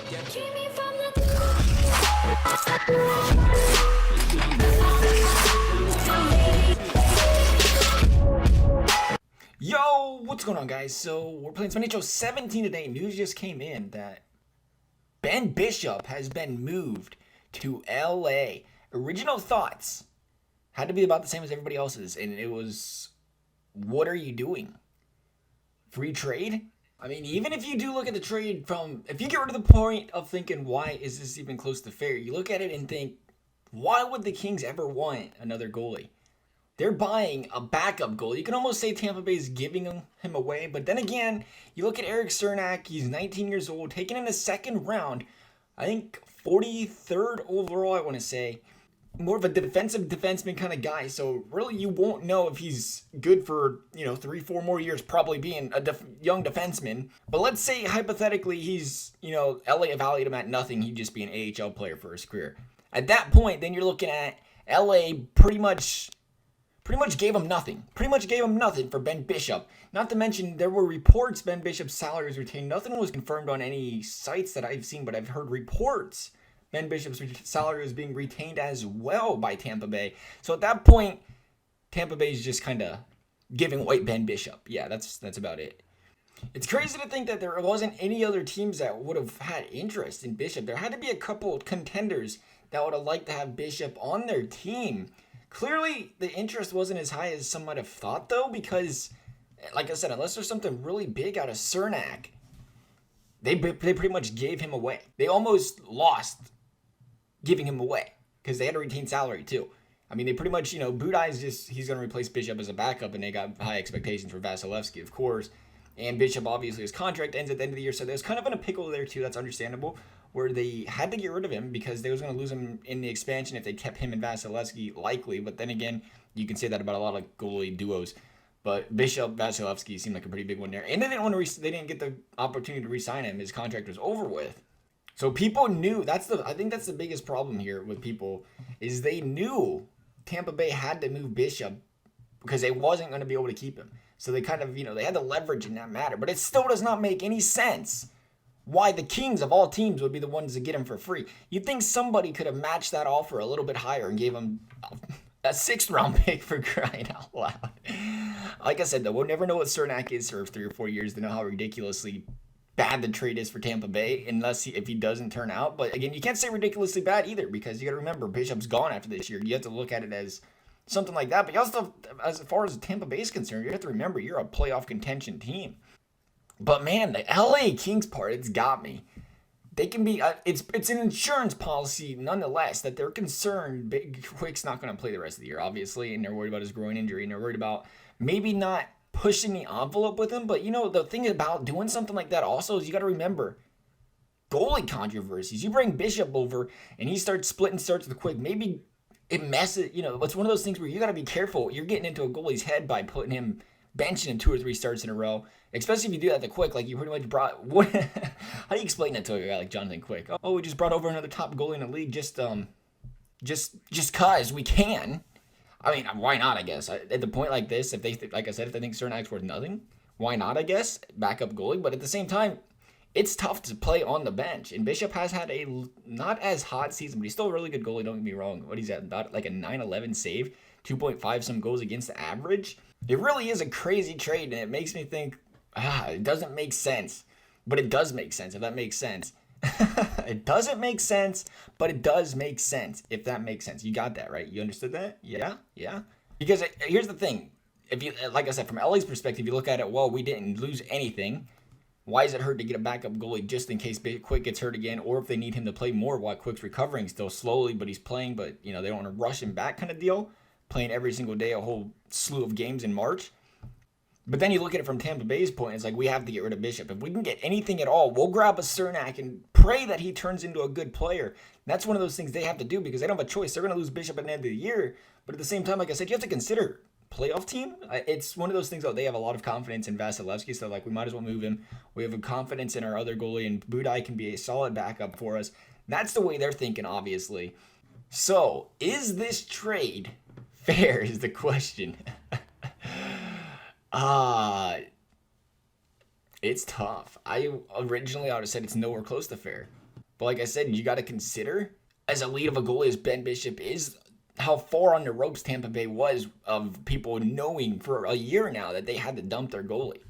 Yo, what's going on, guys? So we're playing some NHL 17 today. News just came in that Ben Bishop has been moved to LA. Original thoughts had to be about the same as everybody else's, and it was, what are you doing? Free trade? I mean, even if you do look at the trade from, if you get rid of the point of thinking, why is this even close to fair? You look at it and think, why would the Kings ever want another goalie? They're buying a backup goal. You can almost say Tampa Bay is giving him away. But then again, you look at Erik Cernak. He's 19 years old, taken in the second round. I think 43rd overall, I want to say. More of a defensive defenseman kind of guy. So really, you won't know if he's good for, 3-4 more years, probably being a young defenseman. But let's say, hypothetically, he's, LA valued him at nothing. He'd just be an AHL player for his career. At that point, then you're looking at LA pretty much gave him nothing. Pretty much gave him nothing for Ben Bishop. Not to mention, there were reports Ben Bishop's salary was retained. Nothing was confirmed on any sites that I've seen, but I've heard reports Ben Bishop's salary was being retained as well by Tampa Bay. So at that point, Tampa Bay's just kind of giving away Ben Bishop. Yeah, that's about it. It's crazy to think that there wasn't any other teams that would have had interest in Bishop. There had to be a couple contenders that would have liked to have Bishop on their team. Clearly, the interest wasn't as high as some might have thought, though, because, like I said, unless there's something really big out of Cernak, they pretty much gave him away. They almost lost giving him away because they had to retain salary, too. I mean, they pretty much, budaj he's going to replace Bishop as a backup, and they got high expectations for Vasilevsky, of course. And Bishop, obviously, his contract ends at the end of the year, so there's kind of in a pickle there, too. That's understandable, where they had to get rid of him because they was going to lose him in the expansion if they kept him and Vasilevsky, likely. But then again, you can say that about a lot of goalie duos. But Bishop, Vasilevsky seemed like a pretty big one there. And they didn't get the opportunity to re-sign him. His contract was over with. So people knew, I think that's the biggest problem here with people, is they knew Tampa Bay had to move Bishop because they wasn't going to be able to keep him. So they kind of, they had the leverage in that matter. But it still does not make any sense why the Kings of all teams would be the ones to get him for free. You'd think somebody could have matched that offer a little bit higher and gave him a 6th round pick, for crying out loud. Like I said, though, we'll never know what Cernak is for 3 or 4 years to know how ridiculously bad the trade is for Tampa Bay, if he doesn't turn out. But again, you can't say ridiculously bad either, because you got to remember, Bishop's gone after this year. You have to look at it as something like that. But you also, as far as Tampa Bay is concerned, you have to remember you're a playoff contention team. But man, the LA Kings part, it's got me. They can be, it's an insurance policy nonetheless that they're concerned Quick's not going to play the rest of the year, obviously, and they're worried about his groin injury, and they're worried about maybe not pushing the envelope with him. But the thing about doing something like that also is you got to remember goalie controversies. You bring Bishop over and he starts splitting starts with Quick, maybe it messes, it's one of those things where you got to be careful. You're getting into a goalie's head by putting him benching in 2 or 3 starts in a row, especially if you do that to Quick. Like, you pretty much brought, how do you explain that to a guy like Jonathan Quick? Oh, we just brought over another top goalie in the league just cause we can. I mean, why not, I guess? At the point like this, if they think Cernak's worth nothing, why not, I guess? Backup goalie. But at the same time, it's tough to play on the bench. And Bishop has had a not as hot season, but he's still a really good goalie, don't get me wrong. What he's at, about like a 9-11 save, 2.5 some goals against the average. It really is a crazy trade, and it makes me think, it doesn't make sense. But it does make sense, if that makes sense. It doesn't make sense, but it does make sense, if that makes sense. You got that, right? You understood that? Yeah? Because here's the thing. If you, like I said, from LA's perspective, you look at it, well, we didn't lose anything. Why does it hurt to get a backup goalie just in case Quick gets hurt again, or if they need him to play more while Quick's recovering still slowly, but he's playing, but they don't want to rush him back kind of deal, playing every single day, a whole slew of games in March. But then you look at it from Tampa Bay's point, it's like, we have to get rid of Bishop. If we can get anything at all, we'll grab a Cernak and pray that he turns into a good player. That's one of those things they have to do because they don't have a choice. They're going to lose Bishop at the end of the year. But at the same time, like I said, you have to consider playoff team. It's one of those things that they have a lot of confidence in Vasilevsky, so like, we might as well move him. We have a confidence in our other goalie, and budaj can be a solid backup for us. That's the way they're thinking, obviously. So, is this trade fair is the question. It's tough. I would have said it's nowhere close to fair. But like I said, you got to consider, as elite of a goalie as Ben Bishop is, how far on the ropes Tampa Bay was of people knowing for a year now that they had to dump their goalie.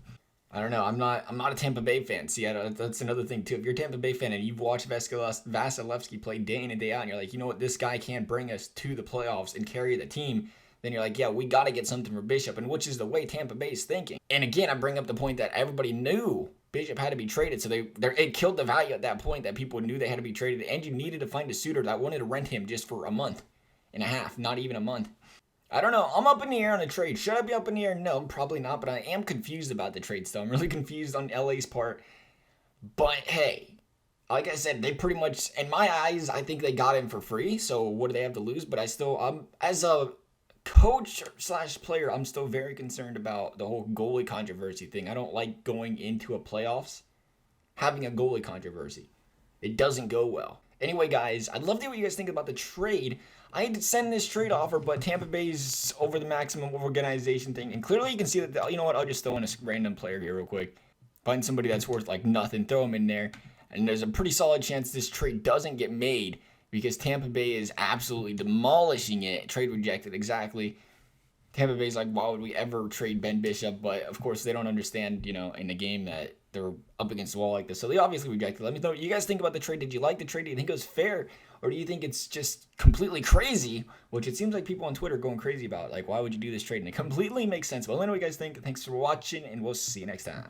I don't know. I'm not a Tampa Bay fan. See, that's another thing too. If you're a Tampa Bay fan and you've watched Vasilevsky play day in and day out, and you're like, you know what, this guy can't bring us to the playoffs and carry the team, then you're like, yeah, we got to get something for Bishop, and which is the way Tampa Bay is thinking. And again, I bring up the point that everybody knew Bishop had to be traded, so it killed the value at that point that people knew they had to be traded, and you needed to find a suitor that wanted to rent him just for a month and a half, not even a month. I don't know. I'm up in the air on the trade. Should I be up in the air? No, probably not, but I am confused about the trade still. I'm really confused on LA's part. But hey, like I said, they pretty much, in my eyes, I think they got him for free, so what do they have to lose? But as a coach slash player, I'm still very concerned about the whole goalie controversy thing. I don't like going into a playoffs having a goalie controversy. It doesn't go well. Anyway, guys, I'd love to hear what you guys think about the trade. I had to send this trade offer, but Tampa Bay's over the maximum organization thing. And clearly you can see that, you know what, I'll just throw in a random player here real quick. Find somebody that's worth like nothing, throw him in there. And there's a pretty solid chance this trade doesn't get made because Tampa Bay is absolutely demolishing it. Trade rejected, exactly. Tampa Bay's like, why would we ever trade Ben Bishop? But of course they don't understand, in the game that they're up against the wall like this. So they obviously rejected. Let me know what you guys think about the trade. Did you like the trade? Do you think it was fair? Or do you think it's just completely crazy? Which it seems like people on Twitter are going crazy about. Like, why would you do this trade? And it completely makes sense. Well, let me know what you guys think. Thanks for watching, and we'll see you next time.